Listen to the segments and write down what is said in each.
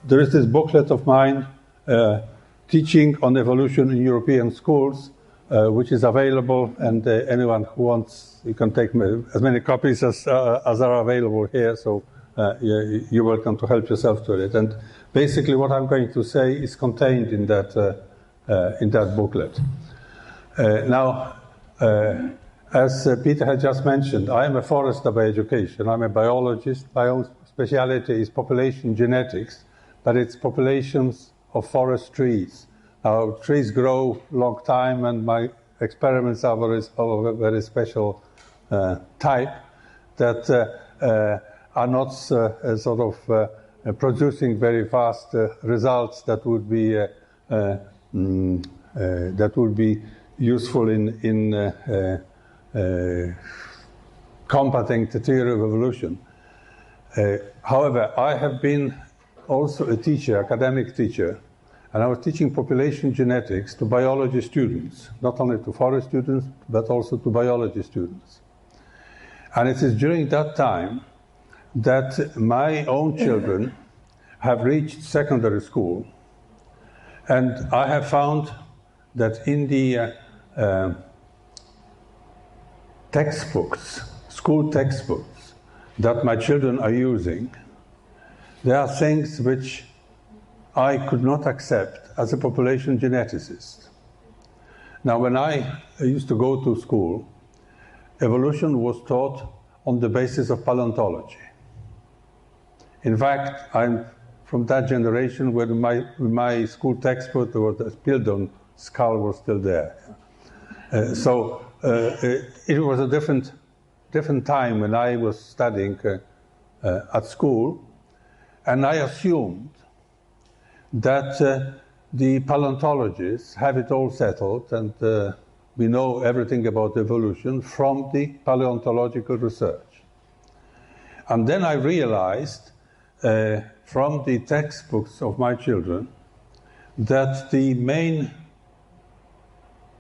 there is this booklet of mine, Teaching on Evolution in European Schools, which is available, and anyone who wants, you can take as many copies as are available here, so you're welcome to help yourself to it. And basically what I'm going to say is contained in that booklet. Now, as Peter had just mentioned, I am a forester by education. I'm a biologist. My own speciality is population genetics, but it's populations of forest trees. Now, trees grow long time, and my experiments are of a very special type that are not sort of producing very fast results that would be useful in combating the theory of evolution. However, I have been also a teacher, academic teacher, and I was teaching population genetics to biology students, not only to forest students, but also to biology students. And it is during that time that my own children have reached secondary school, and I have found that in the textbooks, school textbooks that my children are using, there are things which I could not accept as a population geneticist. Now, when I used to go to school, evolution was taught on the basis of paleontology. In fact, I'm from that generation where my school textbook, the Spildon skull was still there. So it was a different time when I was studying at school, and I assumed that the paleontologists have it all settled, and we know everything about evolution from the paleontological research. And then I realized from the textbooks of my children that the main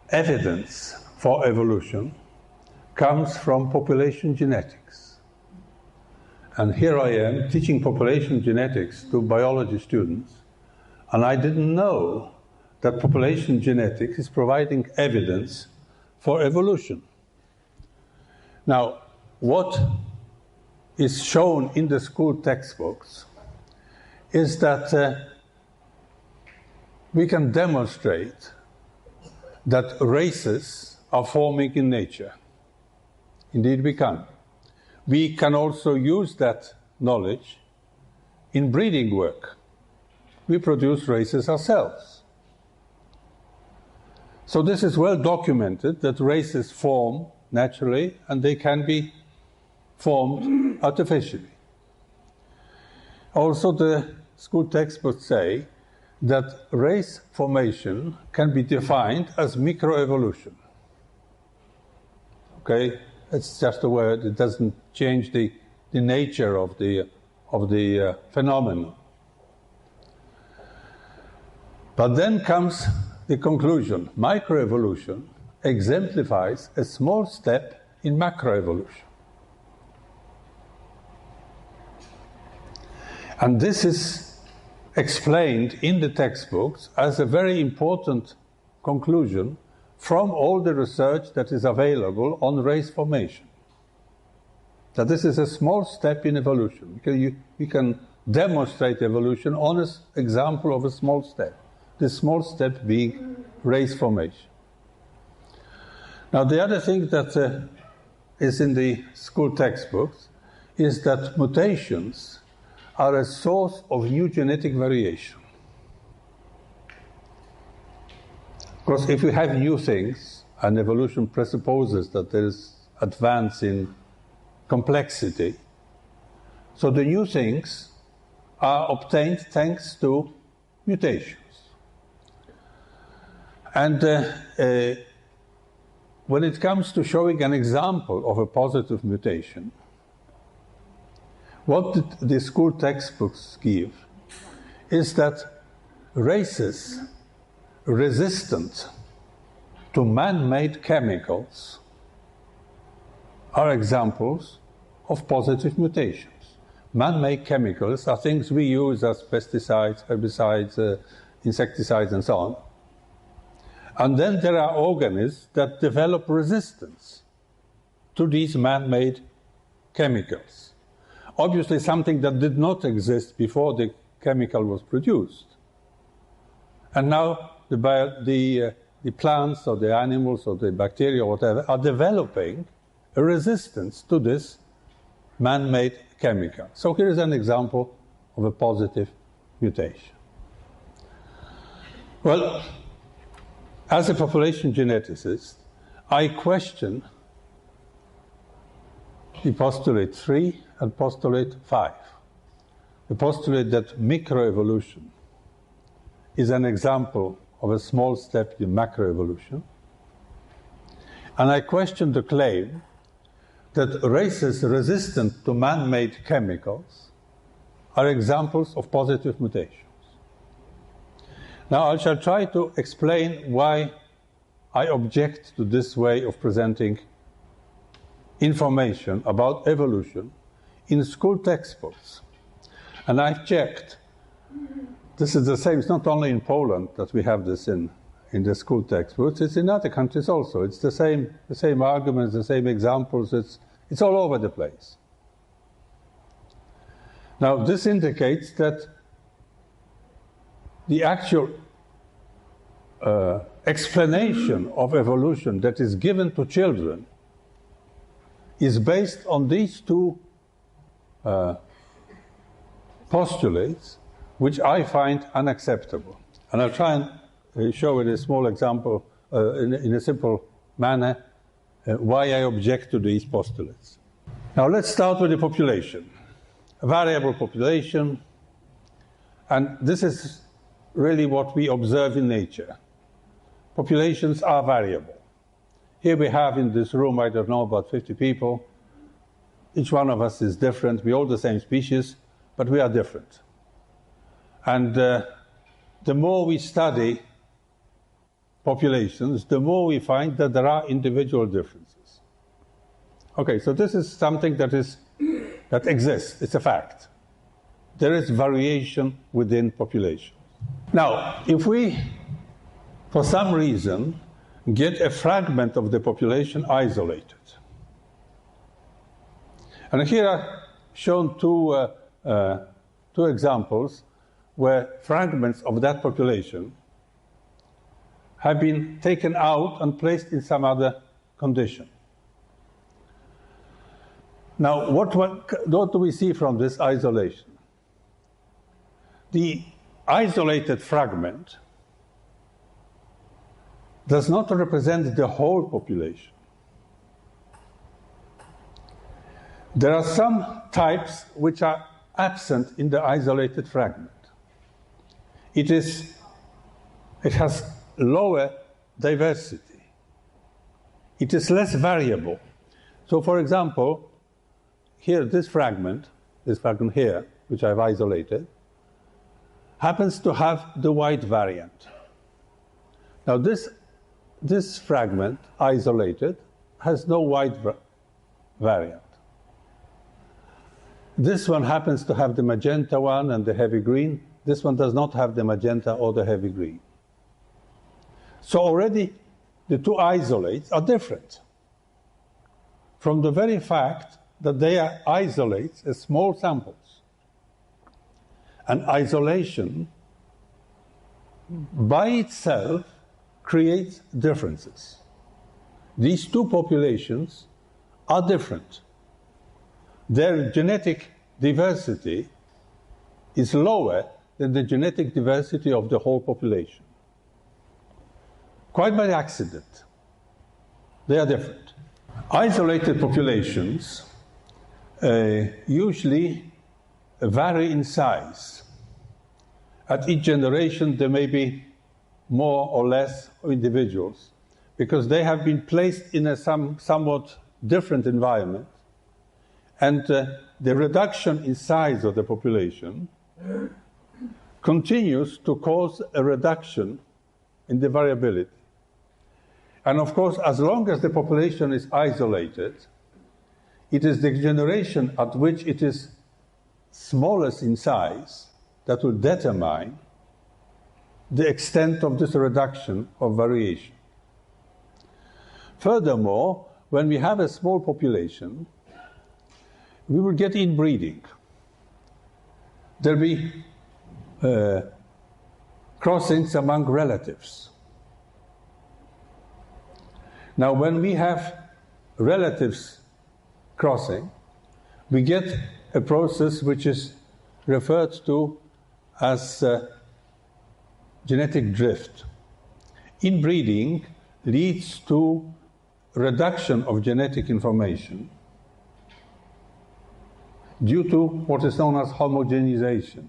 evidence for evolution comes from population genetics. And here I am teaching population genetics to biology students, and I didn't know that population genetics is providing evidence for evolution. Now, what is shown in the school textbooks is that we can demonstrate that races are forming in nature. Indeed, we can. We can also use that knowledge in breeding work. We produce races ourselves. So this is well documented that races form naturally and they can be formed artificially. Also, the school textbooks say that race formation can be defined as microevolution. Okay, it's just a word, it doesn't change the nature of the phenomenon. But then comes the conclusion. Microevolution exemplifies a small step in macroevolution. And this is explained in the textbooks as a very important conclusion from all the research that is available on race formation. That this is a small step in evolution. We can demonstrate evolution on an example of a small step. This small step being race formation. Now, the other thing that is in the school textbooks is that mutations are a source of new genetic variation. Of course, if we have new things, and evolution presupposes that there is advance in complexity, so the new things are obtained thanks to mutations. And when it comes to showing an example of a positive mutation, what the school textbooks give is that races resistant to man-made chemicals are examples of positive mutations. man-made chemicals are things we use as pesticides, herbicides, insecticides, and so on. And then there are organisms that develop resistance to these man-made chemicals. Obviously, something that did not exist before the chemical was produced. And now the plants or the animals or the bacteria or whatever are developing a resistance to this man-made chemical. So here is an example of a positive mutation. Well, as a population geneticist, I question the postulate 3 and postulate 5. The postulate that microevolution is an example of a small step in macroevolution. And I question the claim that races resistant to man-made chemicals are examples of positive mutations. Now, I shall try to explain why I object to this way of presenting information about evolution in school textbooks. And I've checked. This is the same. It's not only in Poland that we have this in the school textbooks. It's in other countries also. It's the same arguments, the same examples. It's all over the place. Now, this indicates that the actual explanation of evolution that is given to children is based on these two postulates, which I find unacceptable. And I'll try and show in a small example, in a simple manner, why I object to these postulates. Now let's start with the population. A variable population, and this is really what we observe in nature. Populations are variable. Here we have in this room, I don't know, about 50 people. Each one of us is different. We're all the same species, but we are different. And the more we study populations, the more we find that there are individual differences. Okay, so this is something that exists. It's a fact. There is variation within populations. Now, if we, for some reason, get a fragment of the population isolated, and here are shown two examples where fragments of that population have been taken out and placed in some other condition. Now, what do we see from this isolation? The isolated fragment does not represent the whole population. There are some types which are absent in the isolated fragment. It has lower diversity. It is less variable. So, for example, here, this fragment here, which I've isolated, happens to have the white variant. Now, this fragment, isolated, has no white variant. This one happens to have the magenta one and the heavy green. This one does not have the magenta or the heavy green. So already the two isolates are different from the very fact that they are isolates as small samples. And isolation by itself creates differences. These two populations are different. Their genetic diversity is lower than the genetic diversity of the whole population. Quite by accident. They are different. Isolated populations usually vary in size. At each generation, there may be more or less individuals because they have been placed in a somewhat different environment. And the reduction in size of the population continues to cause a reduction in the variability. And of course, as long as the population is isolated, it is the generation at which it is smallest in size that will determine the extent of this reduction of variation. Furthermore, when we have a small population, we will get inbreeding. There'll be crossings among relatives. Now, when we have relatives crossing, we get a process which is referred to as genetic drift. Inbreeding leads to reduction of genetic information due to what is known as homogenization.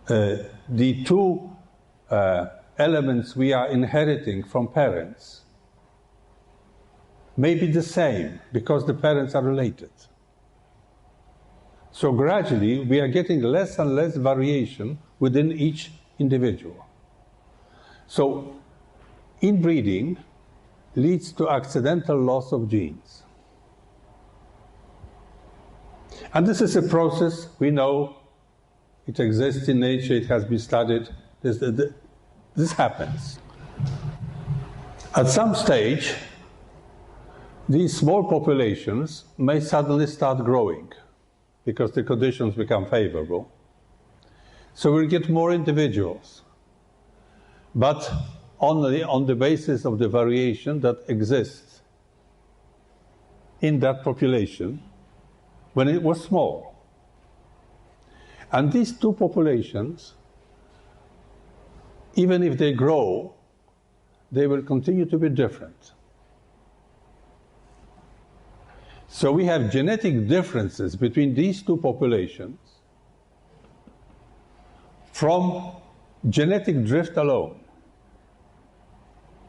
The two elements we are inheriting from parents may be the same because the parents are related. So gradually we are getting less and less variation within each individual. So inbreeding leads to accidental loss of genes. And this is a process we know. It exists in nature, it has been studied. This happens. At some stage, these small populations may suddenly start growing because the conditions become favorable. So we'll get more individuals, but only on the basis of the variation that exists in that population when it was small. And these two populations, even if they grow, they will continue to be different. So we have genetic differences between these two populations from genetic drift alone.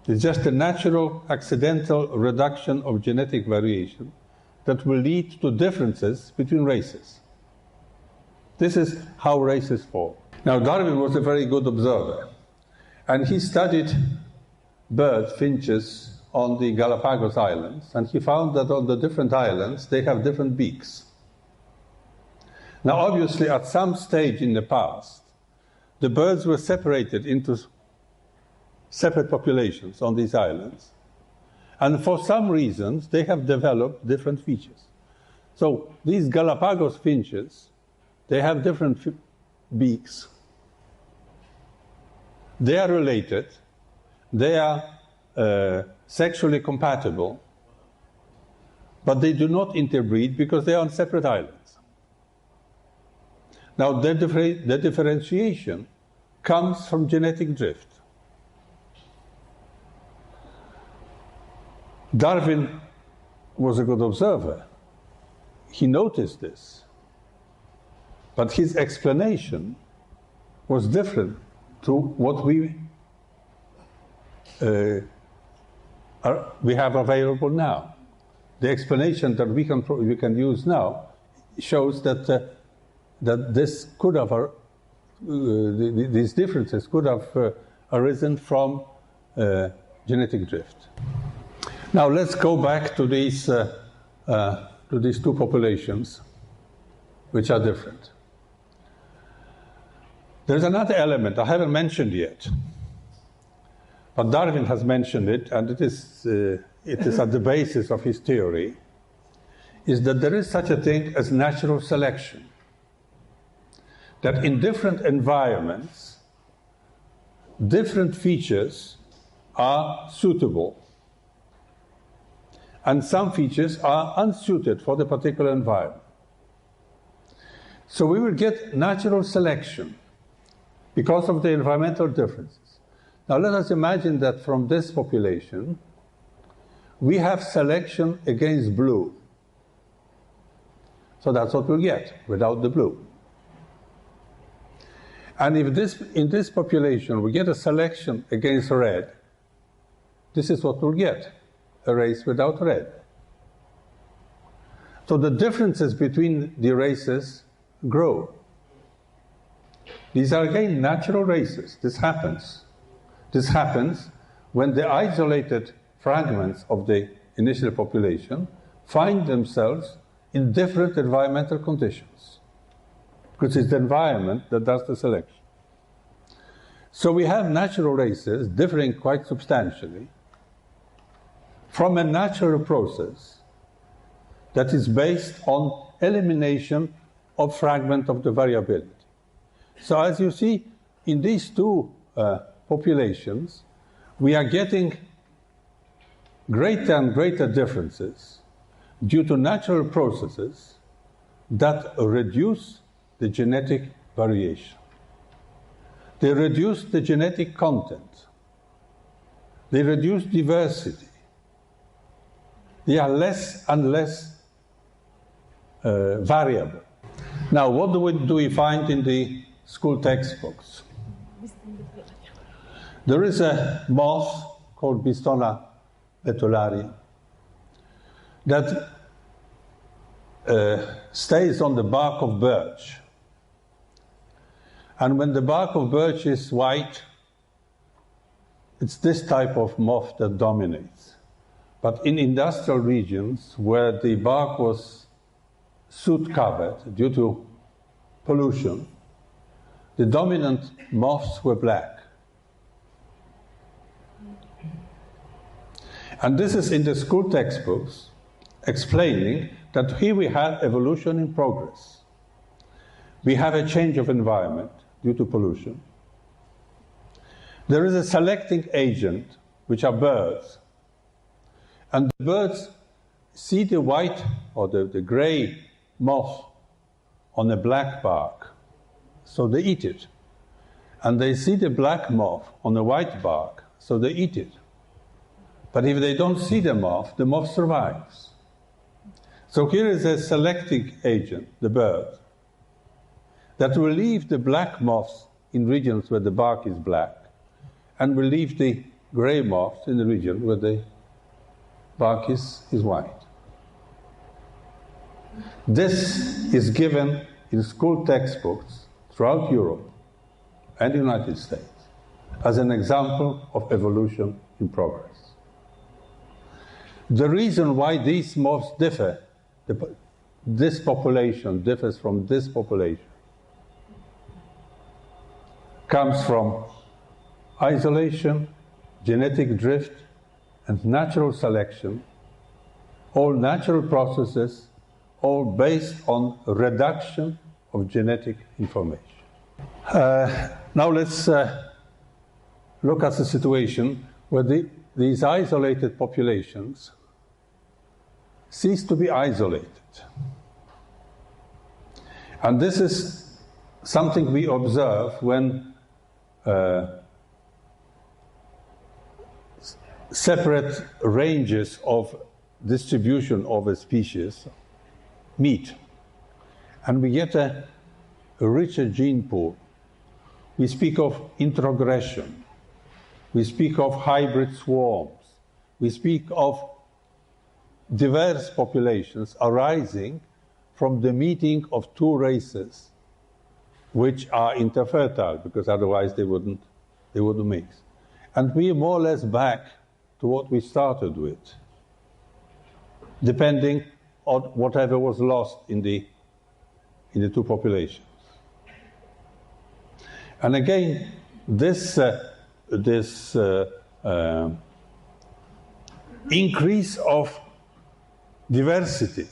It's just a natural, accidental reduction of genetic variation that will lead to differences between races. This is how races form. Now, Darwin was a very good observer, and he studied birds, finches, on the Galapagos Islands, and he found that on the different islands they have different beaks. Now, obviously, at some stage in the past, the birds were separated into separate populations on these islands, and for some reasons they have developed different features. So these Galapagos finches, they have different beaks. They are related, they are sexually compatible, but they do not interbreed because they are on separate islands. Now, the differentiation comes from genetic drift. Darwin was a good observer. He noticed this, but his explanation was different to what we have available now. The explanation that we can use now shows that this could have these differences could have arisen from genetic drift. Now let's go back to these two populations, which are different. There's another element I haven't mentioned yet, but Darwin has mentioned it, and it is at the basis of his theory, is that there is such a thing as natural selection. That in different environments, different features are suitable, and some features are unsuited for the particular environment. So we will get natural selection because of the environmental differences. Now let us imagine that from this population, we have selection against blue. So that's what we'll get without the blue. And if in this population we get a selection against red, this is what we'll get, a race without red. So the differences between the races grow. These are again natural races. This happens. This happens when the isolated fragments of the initial population find themselves in different environmental conditions, because it's the environment that does the selection. So we have natural races differing quite substantially from a natural process that is based on elimination of fragment of the variability. So as you see, in these two populations, we are getting greater and greater differences due to natural processes that reduce the genetic variation. They reduce the genetic content. They reduce diversity. They are less and less variable. Now, what do we find in the school textbooks? There is a moth called Bistona betullaria that stays on the bark of birch. And when the bark of birch is white, it's this type of moth that dominates. But in industrial regions where the bark was soot covered due to pollution, the dominant moths were black. And this is in the school textbooks explaining that here we have evolution in progress. We have a change of environment due to pollution. There is a selecting agent, which are birds. And the birds see the white or the gray moth on a black bark, so they eat it. And they see the black moth on a white bark, so they eat it. But if they don't see the moth survives. So here is a selecting agent, the bird, that will leave the black moths in regions where the bark is black, and will leave the gray moths in the region where the bark is white. This is given in school textbooks throughout Europe and the United States as an example of evolution in progress. The reason why these moths differ, this population differs from this population, comes from isolation, genetic drift, and natural selection, all natural processes, all based on reduction of genetic information. Now let's look at the situation where these isolated populations cease to be isolated. And this is something we observe when separate ranges of distribution of a species meet. And we get a richer gene pool. We speak of introgression. We speak of hybrid swarms. We speak of diverse populations arising from the meeting of two races which are interfertile, because otherwise they wouldn't mix. And we are more or less back to what we started with, depending on whatever was lost in the two populations. And again, this increase of diversity,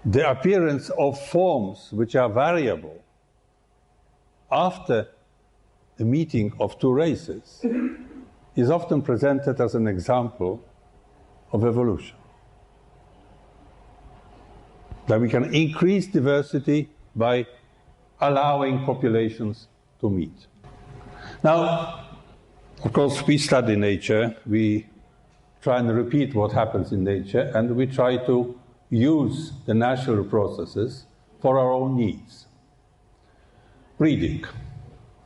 the appearance of forms which are variable after the meeting of two races, is often presented as an example of evolution. That we can increase diversity by allowing populations to meet. Now, of course, we study nature, we try and repeat what happens in nature, and we try to use the natural processes for our own needs. Breeding.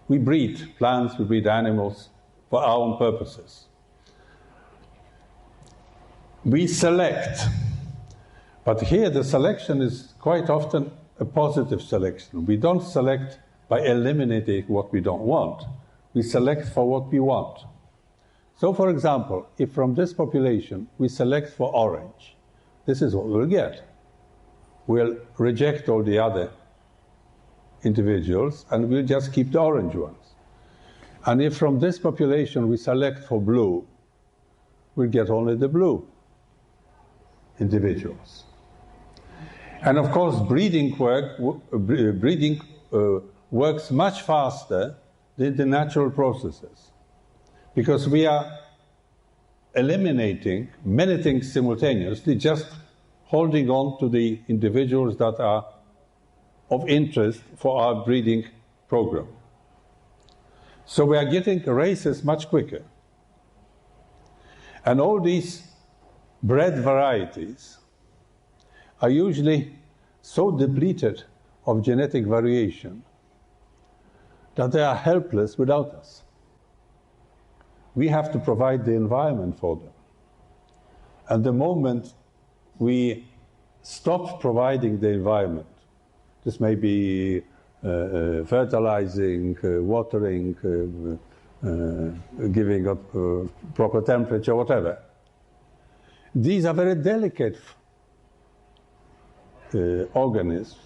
We breed plants, we breed animals for our own purposes. We select, but here the selection is quite often a positive selection. We don't select by eliminating what we don't want. We select for what we want. So, for example, if from this population we select for orange, this is what we'll get. We'll reject all the other individuals and we'll just keep the orange ones. And if from this population we select for blue, we'll get only the blue individuals. And of course, breeding works much faster than the natural processes, because we are eliminating many things simultaneously, just holding on to the individuals that are of interest for our breeding program. So we are getting races much quicker. And all these bred varieties are usually so depleted of genetic variation that they are helpless without us. We have to provide the environment for them. And the moment we stop providing the environment, this may be fertilizing, watering, giving a proper temperature, whatever. These are very delicate organisms.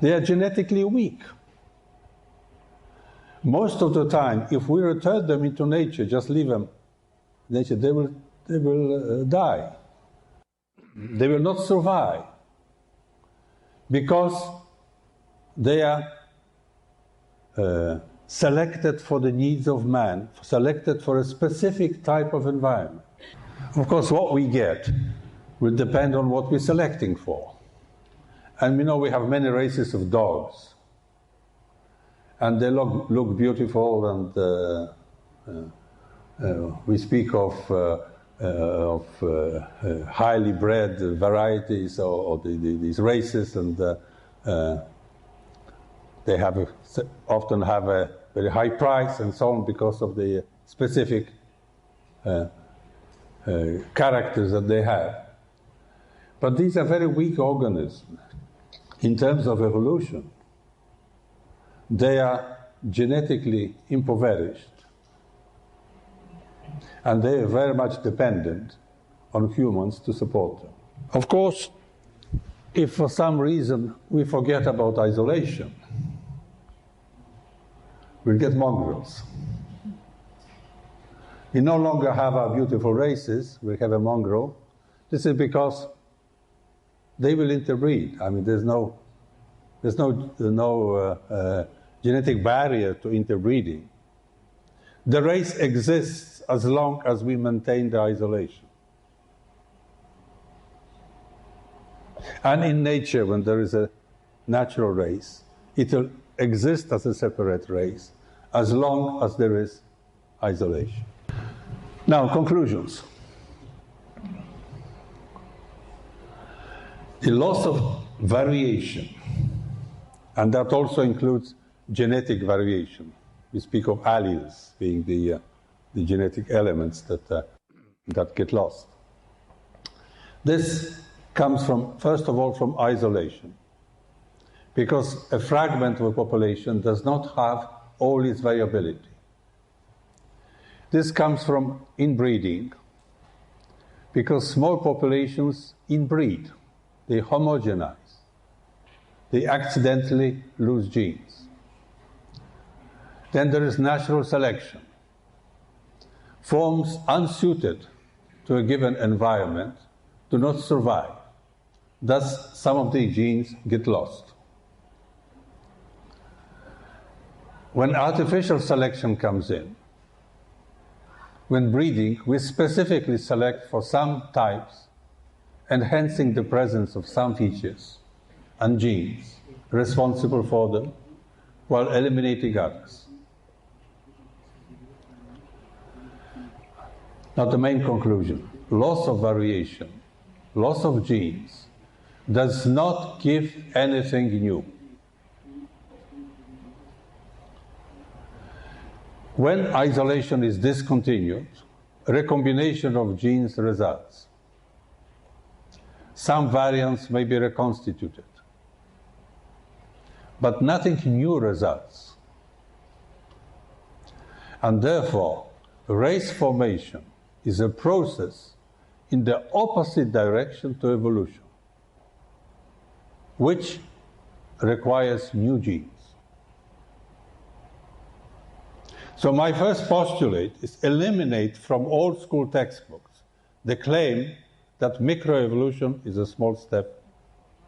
They are genetically weak. Most of the time, if we return them into nature, just leave them in nature, they will die. They will not survive because they are selected for the needs of man, selected for a specific type of environment. Of course, what we get will depend on what we're selecting for. And we know we have many races of dogs. And they look beautiful, and we speak of highly bred varieties or these races, and they often have a very high price and so on because of the specific characters that they have. But these are very weak organisms in terms of evolution. They are genetically impoverished, and they are very much dependent on humans to support them. Of course, if for some reason we forget about isolation, we'll get mongrels. We no longer have our beautiful races, we have a mongrel. This is because they will interbreed. I mean, there's no genetic barrier to interbreeding. The race exists as long as we maintain the isolation. And in nature, when there is a natural race, it will exist as a separate race as long as there is isolation. Now, conclusions. The loss of variation, and that also includes genetic variation. We speak of alleles being the genetic elements that get lost. This comes from, first of all, from isolation, because a fragment of a population does not have all its variability. This comes from inbreeding, because small populations inbreed, they homogenize, they accidentally lose genes. Then there is natural selection. Forms unsuited to a given environment do not survive. Thus, some of the genes get lost. When artificial selection comes in, when breeding, we specifically select for some types, enhancing the presence of some features and genes responsible for them, while eliminating others. Now, the main conclusion: loss of variation, loss of genes, does not give anything new. When isolation is discontinued, recombination of genes results. Some variants may be reconstituted, but nothing new results. And therefore, race formation is a process in the opposite direction to evolution, which requires new genes. So my first postulate is eliminate from all school textbooks the claim that microevolution is a small step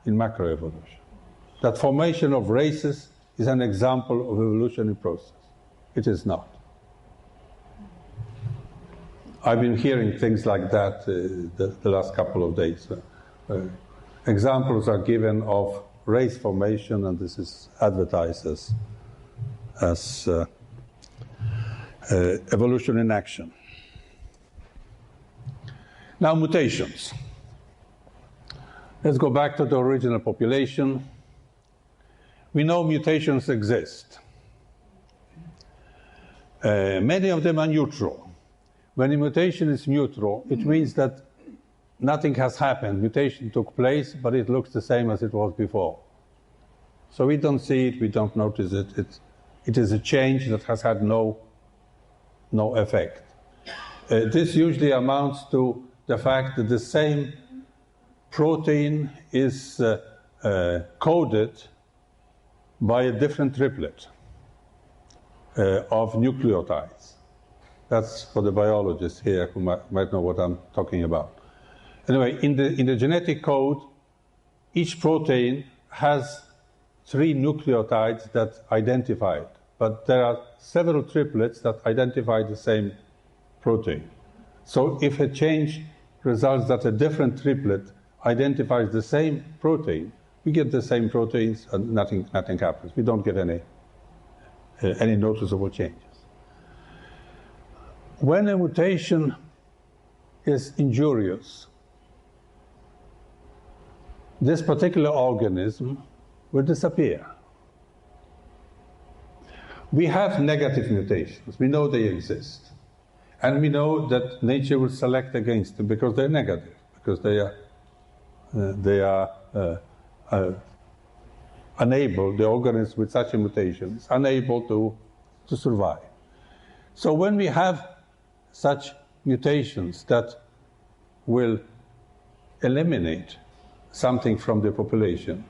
in macroevolution, that formation of races is an example of evolutionary process. It is not. I've been hearing things like that the last couple of days. Examples are given of race formation, and this is advertised as evolution in action. Now, mutations. Let's go back to the original population. We know mutations exist. Many of them are neutral. When a mutation is neutral, it means that nothing has happened. Mutation took place, but it looks the same as it was before. So we don't see it, we don't notice it. It is a change that has had no effect. This usually amounts to the fact that the same protein is coded by a different triplet of nucleotides. That's for the biologists here who might know what I'm talking about. Anyway, in the genetic code, each protein has 3 nucleotides that identify it, but there are several triplets that identify the same protein. So if a change results that a different triplet identifies the same protein, we get the same proteins and nothing happens. We don't get any noticeable changes. When a mutation is injurious, this particular organism will disappear. We have negative mutations. We know they exist. And we know that nature will select against them because they're negative, because they are unable, the organism with such a mutation is unable to survive. So when we have such mutations that will eliminate something from the population,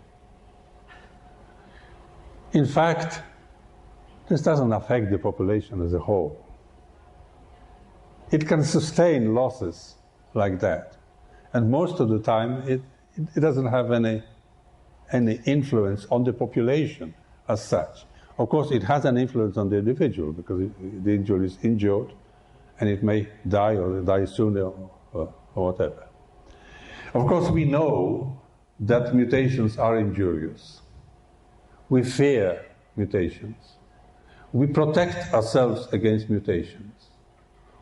in fact, this doesn't affect the population as a whole. It can sustain losses like that. And most of the time, it doesn't have any influence on the population as such. Of course, it has an influence on the individual because the individual is injured and it may die or die sooner or whatever. Of course, we know that mutations are injurious. We fear mutations. We protect ourselves against mutations.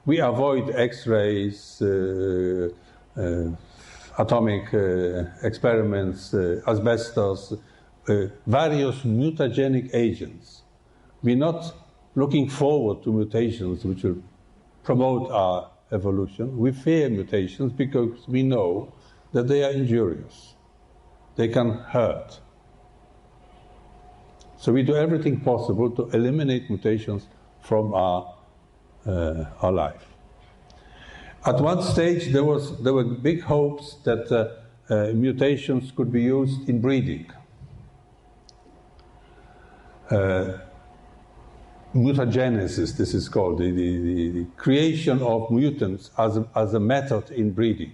We avoid X-rays, atomic experiments, asbestos, various mutagenic agents. We're not looking forward to mutations which will promote our evolution. We fear mutations because we know that they are injurious. They can hurt. So we do everything possible to eliminate mutations from our life. At one stage, there were big hopes that mutations could be used in breeding. Mutagenesis, this is called, the creation of mutants as a method in breeding.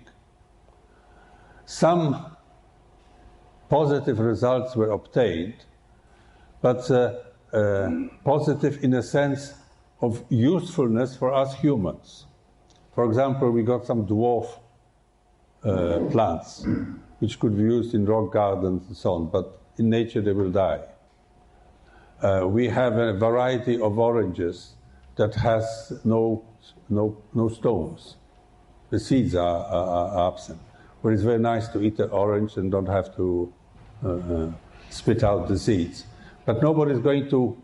Some positive results were obtained, but positive in a sense of usefulness for us humans. For example, we got some dwarf plants, which could be used in rock gardens and so on, but in nature they will die. We have a variety of oranges that has no stones. The seeds are absent. But it's very nice to eat an orange and don't have to spit out the seeds. But nobody's going to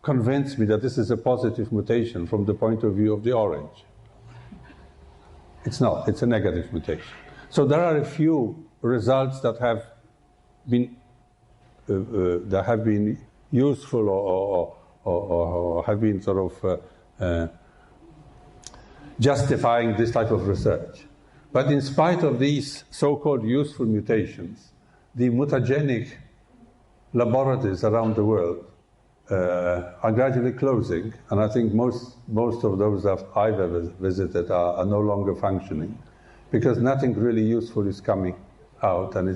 convince me that this is a positive mutation from the point of view of the orange. It's not, it's a negative mutation. So there are a few results that have been useful or have been sort of justifying this type of research. But in spite of these so-called useful mutations, the mutagenic laboratories around the world are gradually closing, and I think most of those that I've ever visited are no longer functioning, because nothing really useful is coming out, and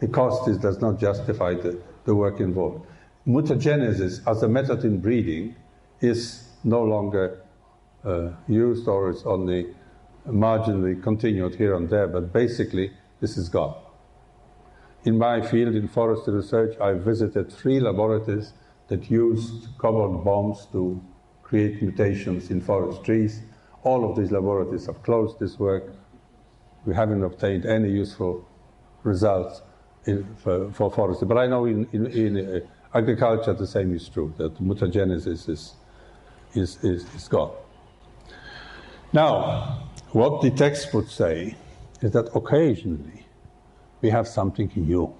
the cost does not justify the work involved. Mutagenesis as a method in breeding is no longer used, or it's only marginally continued here and there, but basically this is gone. In my field, in forestry research, I visited 3 laboratories that used cobalt bombs to create mutations in forest trees. All of these laboratories have closed this work. We haven't obtained any useful results for forestry. But I know in agriculture the same is true, that mutagenesis is gone. Now, what the text would say is that occasionally we have something new,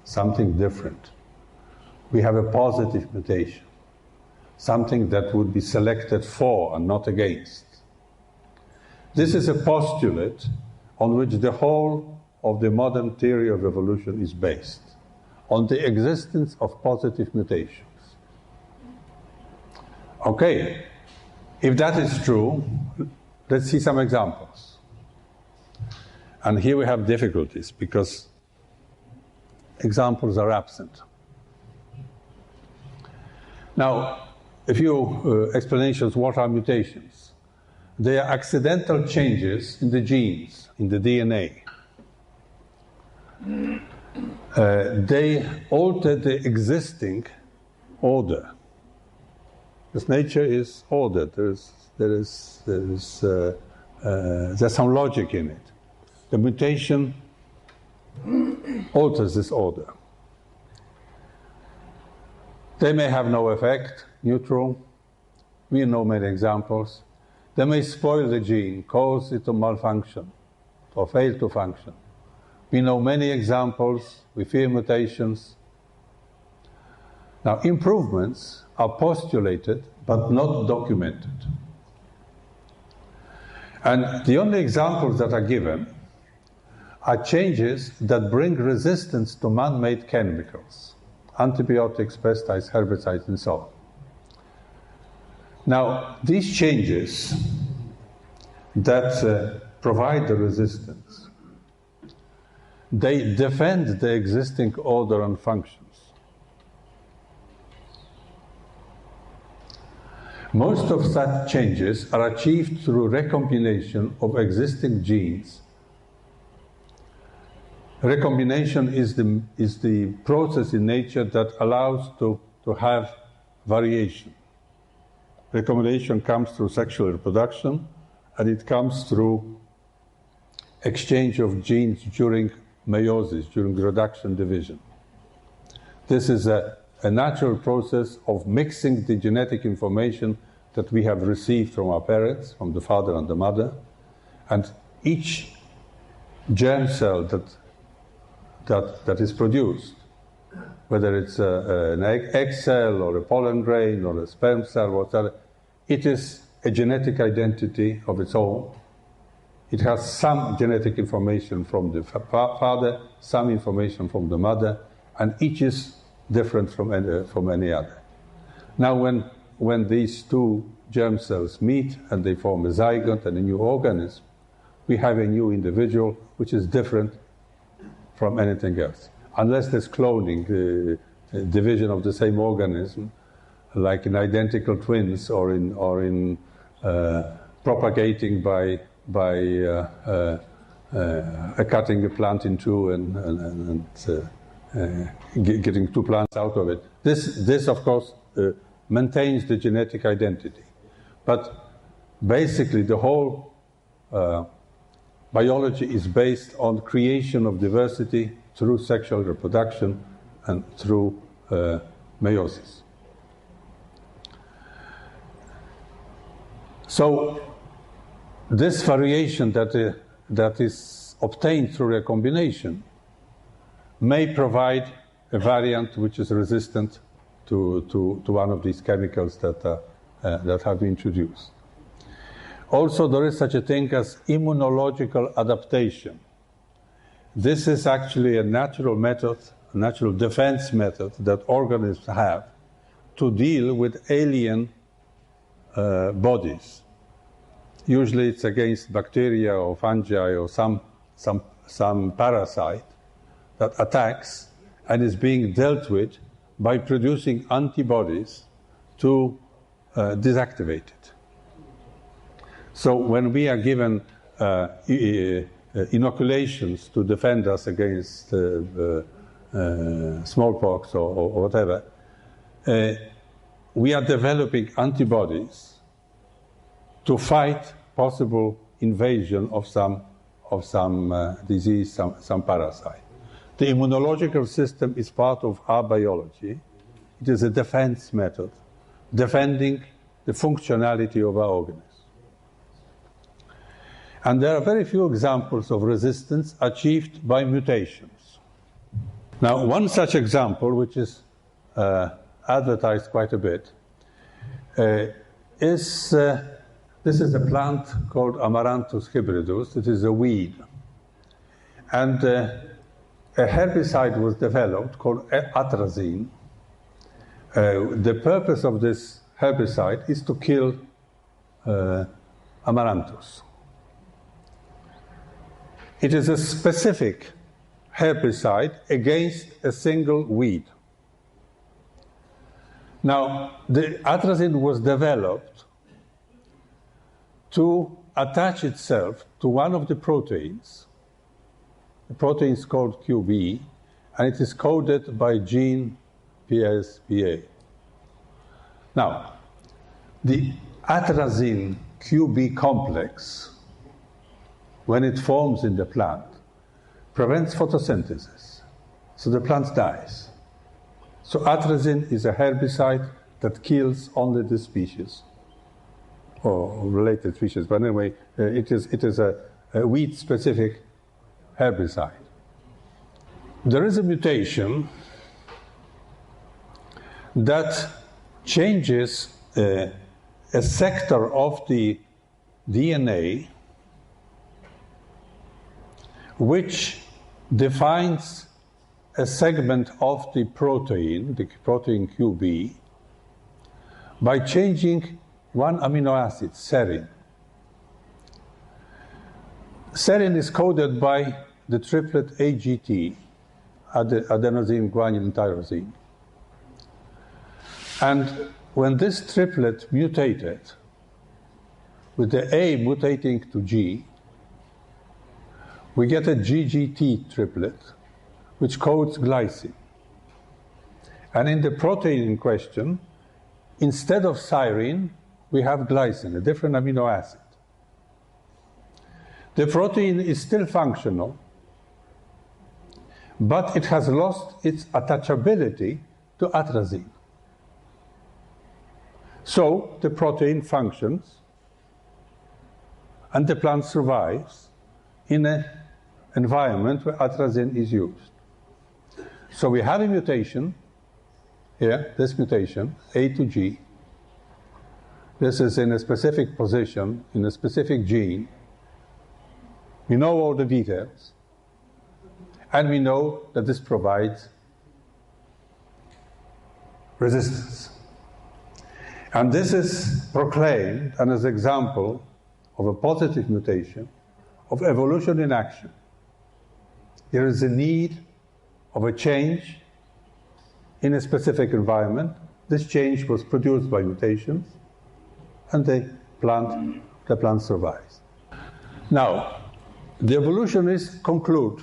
something different. We have a positive mutation, something that would be selected for and not against. This is a postulate on which the whole of the modern theory of evolution is based, on the existence of positive mutations. Okay, if that is true, let's see some examples. And here we have difficulties because examples are absent. Now, a few explanations. What are mutations? They are accidental changes in the genes, in the DNA. They alter the existing order. Because nature is ordered. There's some logic in it. The mutation alters this order. They may have no effect, neutral. We know many examples. They may spoil the gene, cause it to malfunction or fail to function. We know many examples. We fear mutations. Now, improvements are postulated but not documented. And the only examples that are given are changes that bring resistance to man-made chemicals, antibiotics, pesticides, herbicides, and so on. Now, these changes that provide the resistance, they defend the existing order and functions. Most of such changes are achieved through recombination of existing genes. Recombination is the process in nature that allows to have variation. Recombination comes through sexual reproduction, and it comes through exchange of genes during meiosis, during reduction division. This is a natural process of mixing the genetic information that we have received from our parents, from the father and the mother, and each germ cell that is produced, whether it's an egg cell or a pollen grain or a sperm cell, whatever, it is a genetic identity of its own. It has some genetic information from the father, some information from the mother, and each is different from any other. Now, when these two germ cells meet and they form a zygote and a new organism, we have a new individual which is different from anything else. Unless there's cloning, division of the same organism, like in identical twins or in propagating by cutting a plant in two and getting two plants out of it. This of course, maintains the genetic identity. But basically, the whole biology is based on creation of diversity through sexual reproduction and through meiosis. So, this variation that is obtained through recombination may provide a variant which is resistant to one of these chemicals that have been introduced. Also, there is such a thing as immunological adaptation. This is actually a natural method, a natural defense method that organisms have to deal with alien bodies. Usually it's against bacteria or fungi or some parasite that attacks and is being dealt with by producing antibodies to deactivate it. So when we are given inoculations to defend us against smallpox or whatever, we are developing antibodies to fight possible invasion of some disease, some parasite. The immunological system is part of our biology. It is a defense method, defending the functionality of our organism. And there are very few examples of resistance achieved by mutations. Now, one such example, which is advertised quite a bit, is this is a plant called Amaranthus hybridus. It is a weed. And a herbicide was developed called atrazine. The purpose of this herbicide is to kill Amaranthus. It is a specific herbicide against a single weed. Now, the atrazine was developed to attach itself to one of the proteins. The protein is called QB, and it is coded by gene PSPA. Now, the atrazine QB complex, when it forms in the plant, prevents photosynthesis, so the plant dies. So atrazine is a herbicide that kills only this species, or related species, but anyway, it is a weed-specific herbicide. There is a mutation that changes a sector of the DNA which defines a segment of the protein QB, by changing one amino acid, serine. Serine is coded by the triplet AGT, adenosine, guanine, tyrosine. And when this triplet mutated, with the A mutating to G, we get a GGT triplet, which codes glycine. And in the protein in question, instead of serine, we have glycine, a different amino acid. The protein is still functional, but it has lost its attachability to atrazine. So the protein functions, and the plant survives in an environment where atrazine is used. So we have a mutation here, this mutation, A to G. This is in a specific position, in a specific gene. We know all the details, and we know that this provides resistance. And this is proclaimed as an example of a positive mutation of evolution in action. There is a need of a change in a specific environment. This change was produced by mutations, and the plant survives. Now, the evolutionists conclude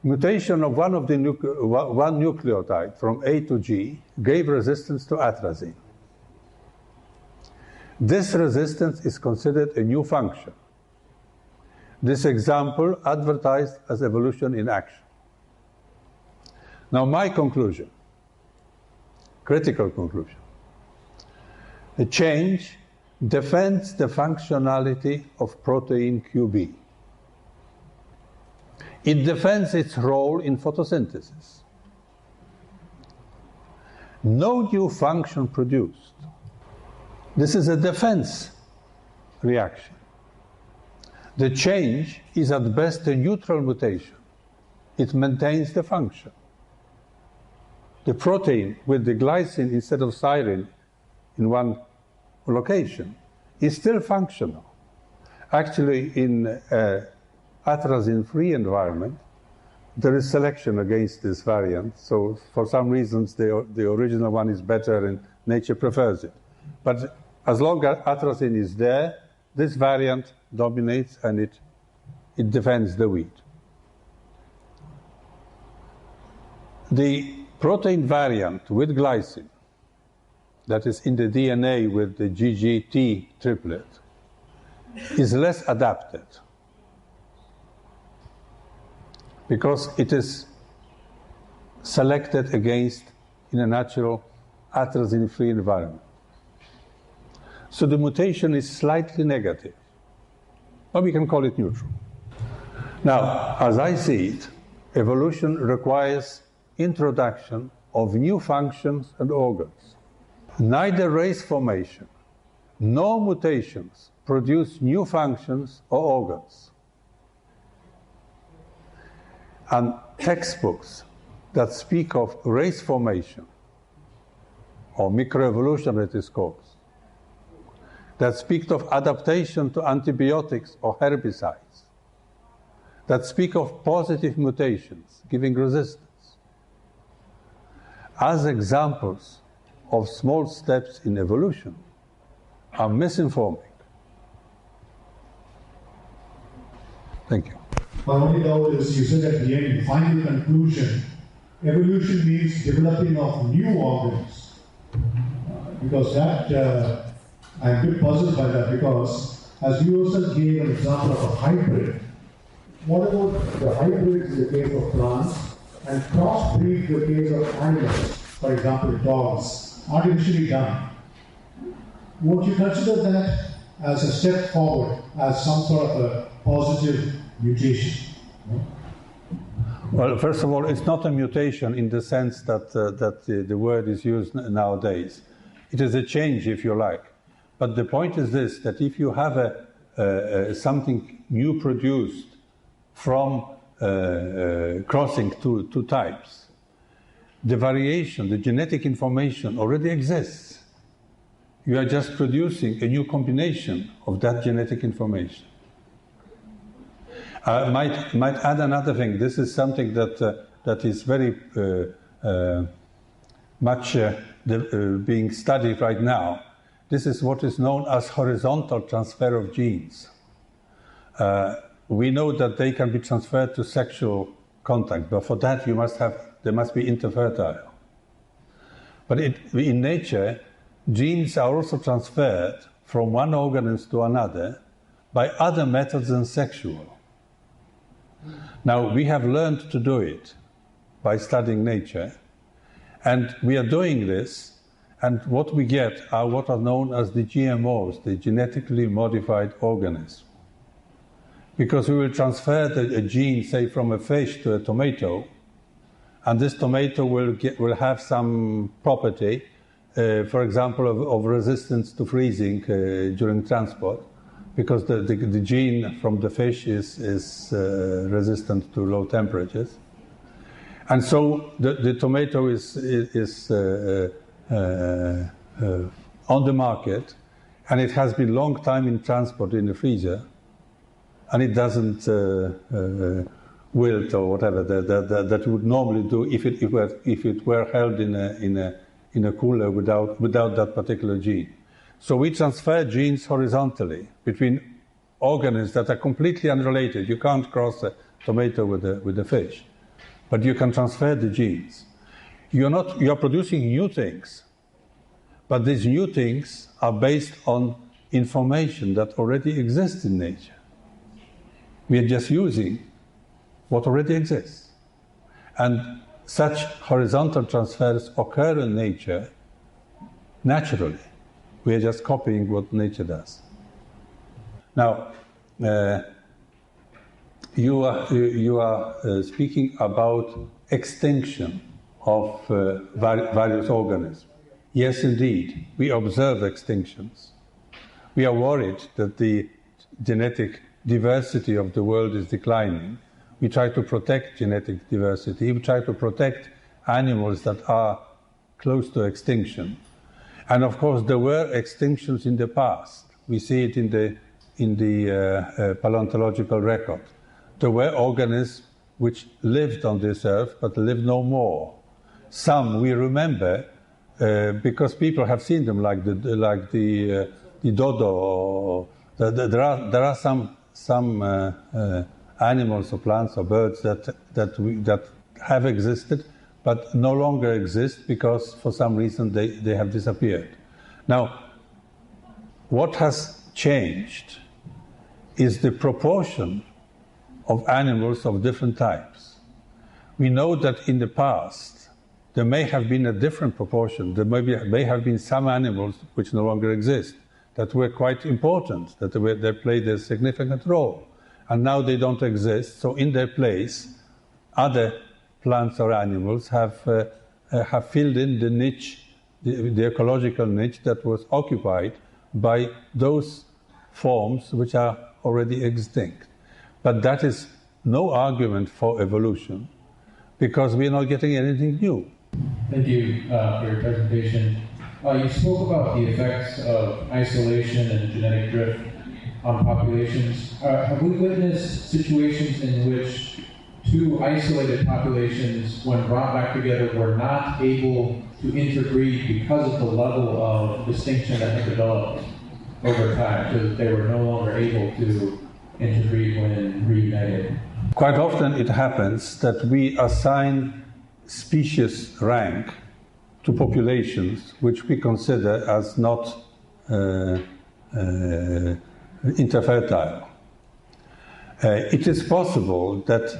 mutation of one nucleotide from A to G gave resistance to atrazine. This resistance is considered a new function. This example advertised as evolution in action. Now my conclusion, critical conclusion. The change defends the functionality of protein QB. It defends its role in photosynthesis. No new function produced. This is a defense reaction. The change is at best a neutral mutation. It maintains the function. The protein with the glycine instead of serine in one location is still functional. Actually, in an atrazine-free environment, there is selection against this variant. So for some reasons, the original one is better and nature prefers it. But as long as atrazine is there, this variant dominates and it defends the wheat. The protein variant with glycine, that is in the DNA with the GGT triplet, is less adapted because it is selected against in a natural atrazine-free environment. So the mutation is slightly negative, or we can call it neutral. Now, as I see it, evolution requires introduction of new functions and organs. Neither race formation nor mutations produce new functions or organs. And textbooks that speak of race formation, or microevolution it is called, that speak of adaptation to antibiotics or herbicides, that speak of positive mutations, giving resistance, as examples of small steps in evolution, are misinforming. Thank you. My only doubt is, you said at the end, final conclusion, evolution means developing of new organs. Because that, I'm a bit puzzled by that, because as you also gave an example of a hybrid, what about the hybrids in the case of plants and crossbreed in the case of animals, for example dogs, artificially done? Won't you consider that as a step forward, as some sort of a positive mutation? No? Well, first of all, it's not a mutation in the sense that, the word is used nowadays. It is a change, if you like. But the point is this, that if you have something new produced from crossing two types, the variation, the genetic information already exists. You are just producing a new combination of that genetic information. I might add another thing. This is something that is very much being studied right now. This is what is known as horizontal transfer of genes. We know that they can be transferred to sexual contact, but for that they must be interfertile. But in nature, genes are also transferred from one organism to another by other methods than sexual. Now, we have learned to do it by studying nature, and we are doing this, and what we get are what are known as the GMOs, the genetically modified organisms. Because we will transfer a gene, say, from a fish to a tomato, and this tomato will have some property, for example, of resistance to freezing during transport, because the gene from the fish is resistant to low temperatures. And so the tomato is on the market, and it has been long time in transport in the freezer, and it doesn't wilt or whatever that would normally do if it were held in a cooler without that particular gene. So we transfer genes horizontally between organisms that are completely unrelated. You can't cross a tomato with a fish, but you can transfer the genes. You are producing new things, but these new things are based on information that already exists in nature. We are just using what already exists. And such horizontal transfers occur in nature naturally. We are just copying what nature does. Now, you are speaking about extinction of various organisms. Yes, indeed, we observe extinctions. we are worried that the genetic diversity of the world is declining. We try to protect genetic diversity. We try to protect animals that are close to extinction. And of course, there were extinctions in the past. We see it in the paleontological record. There were organisms which lived on this earth but lived no more. Some we remember because people have seen them, like the dodo. There are some animals or plants or birds that have existed but no longer exist because for some reason they have disappeared. Now, what has changed is the proportion of animals of different types. We know that in the past there may have been a different proportion. There may have been some animals which no longer exist that were quite important, that they played a significant role, and now they don't exist. So in their place, other plants or animals have filled in the niche, the ecological niche that was occupied by those forms which are already extinct. But that is no argument for evolution, because we're not getting anything new. Thank you for your presentation. You spoke about the effects of isolation and genetic drift on populations. Have we witnessed situations in which two isolated populations, when brought back together, were not able to interbreed because of the level of distinction that had developed over time, so that they were no longer able to interbreed when reunited? Quite often it happens that we assign species rank to populations which we consider as not interfertile. It is possible that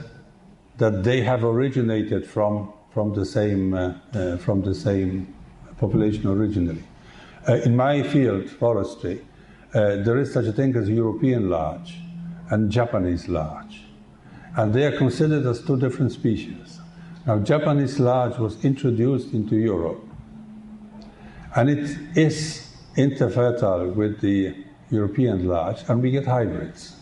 they have originated from the same population originally. In my field, forestry, there is such a thing as European larch and Japanese larch, and they are considered as two different species. Now, Japanese larch was introduced into Europe, and it is interfertile with the European larch, and we get hybrids.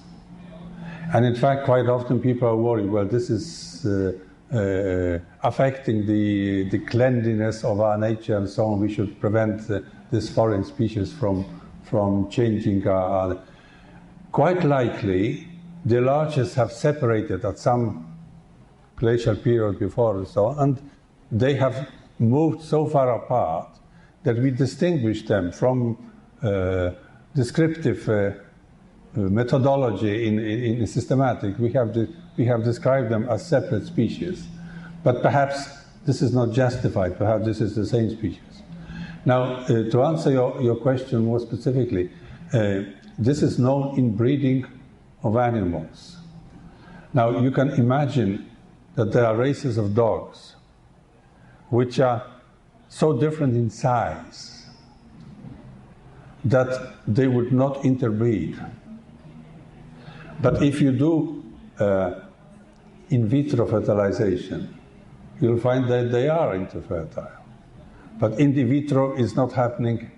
And in fact, quite often people are worried, well, this is affecting the cleanliness of our nature and so on. We should prevent this foreign species from changing our... Quite likely, the larches have separated at some glacial period before and so on, and they have moved so far apart that we distinguish them from descriptive methodology in systematic. We have described them as separate species, but perhaps this is not justified. Perhaps this is the same species. Now, to answer your question more specifically, this is known in breeding of animals. Now, you can imagine that there are races of dogs which are so different in size that they would not interbreed. But if you do in vitro fertilization, you'll find that they are interfertile. But in vitro is not happening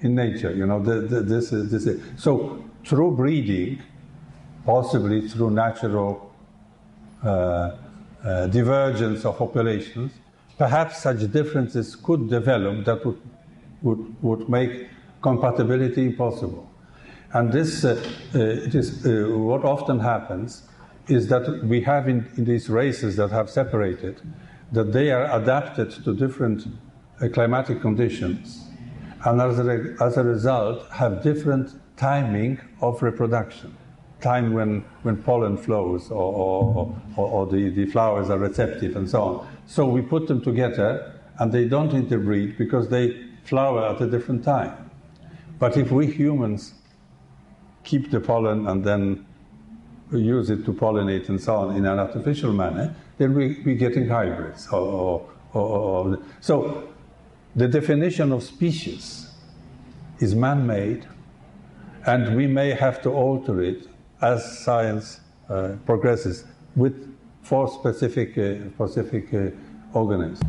in nature. You know, this is. So through breeding, possibly through natural divergence of populations, perhaps such differences could develop that would make compatibility impossible. And this, it is what often happens is that we have in these races that have separated, that they are adapted to different climatic conditions, and as a result have different timing of reproduction. Time when pollen flows or the flowers are receptive and so on. So we put them together and they don't interbreed because they flower at a different time. But if we humans keep the pollen and then use it to pollinate and so on in an artificial manner, then we're getting hybrids. So the definition of species is man-made, and we may have to alter it as science progresses for specific organisms.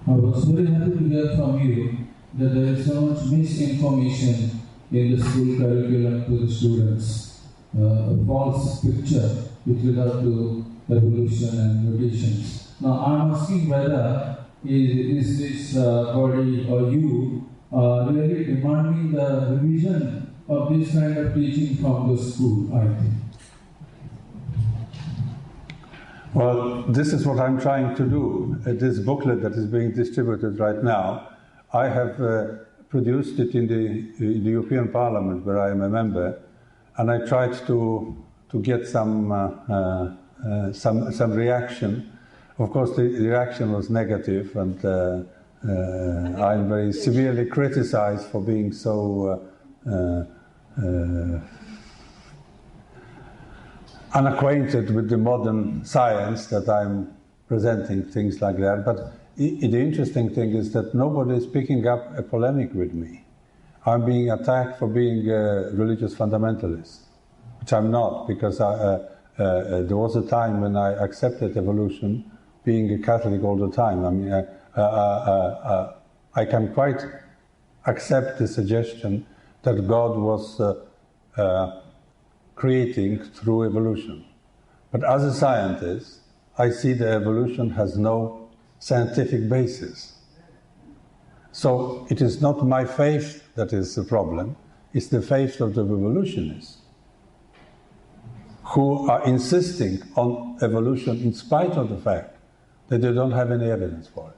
I was very happy to hear from you that there is so much misinformation in the school curriculum to the students, a false picture with regard to evolution and mutations. Now, I'm asking whether is this body or you really demanding the revision of this kind of teaching from the school, I think. Well, this is what I'm trying to do. This booklet that is being distributed right now, I have produced it in the European Parliament, where I am a member, and I tried to get some reaction. Of course, the reaction was negative, and I'm very severely criticized for being so unacquainted with the modern science that I'm presenting things like that. But the interesting thing is that nobody is picking up a polemic with me. I'm being attacked for being a religious fundamentalist, which I'm not, because there was a time when I accepted evolution, being a Catholic all the time. I mean, I can quite accept the suggestion that God was creating through evolution. But as a scientist, I see that evolution has no scientific basis. So it is not my faith that is the problem, it's the faith of the evolutionists, who are insisting on evolution in spite of the fact that they don't have any evidence for it.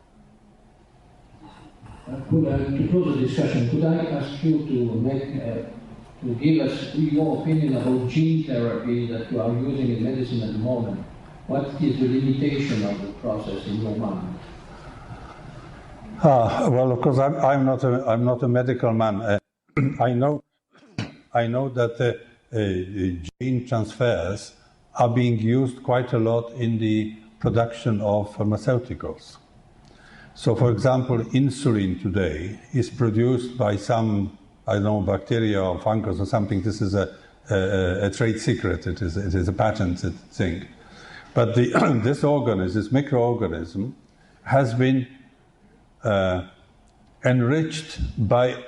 To close the discussion, could I ask you to give us your opinion about gene therapy that you are using in medicine at the moment? What is the limitation of the process in your mind? Well, of course, I'm not a medical man. I know that gene transfers are being used quite a lot in the production of pharmaceuticals. So, for example, insulin today is produced by some, I don't know, bacteria or fungus or something. This is a trade secret. It is a patented thing. But this organism, this microorganism, has been enriched by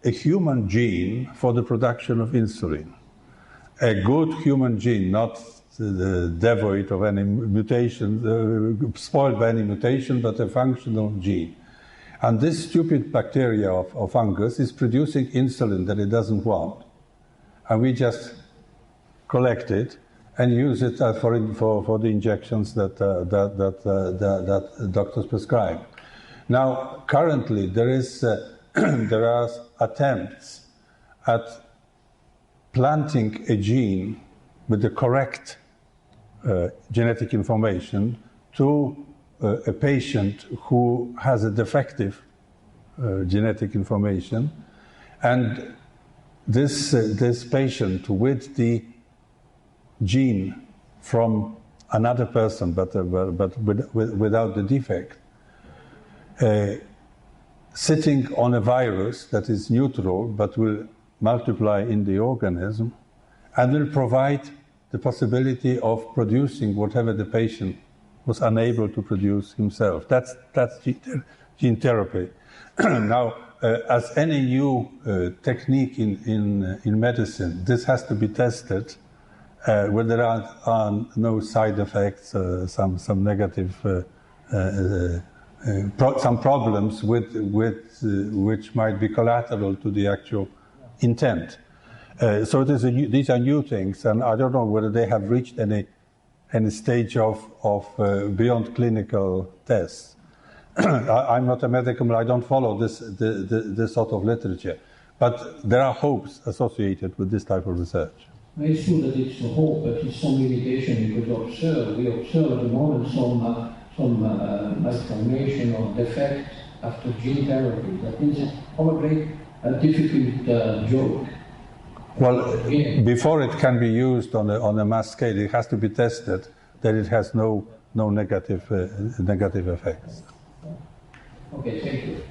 a human gene for the production of insulin. A good human gene, not devoid of any mutation, spoiled by any mutation, but a functional gene. And this stupid bacteria of fungus is producing insulin that it doesn't want. And we just collect it and use it for the injections that doctors prescribe. Now, currently, there are attempts at planting a gene with the correct genetic information to a patient who has a defective genetic information, and this patient with the gene from another person, but without the defect, sitting on a virus that is neutral but will multiply in the organism and will provide the possibility of producing whatever the patient was unable to produce himself. That's gene therapy. Now, as any new technique in medicine, this has to be tested where there are no side effects, some negative, some problems with which might be collateral to the actual intent. So these are new things, and I don't know whether they have reached any stage of beyond clinical tests. I'm not a medical man, I don't follow this sort of literature, but there are hopes associated with this type of research. It's true that it's a hope, but it's some limitation because we observe at the moment some malformation or defect after gene therapy. That means it's probably a difficult joke. Well, before it can be used on a mass scale, it has to be tested that it has no negative effects. Okay, thank you.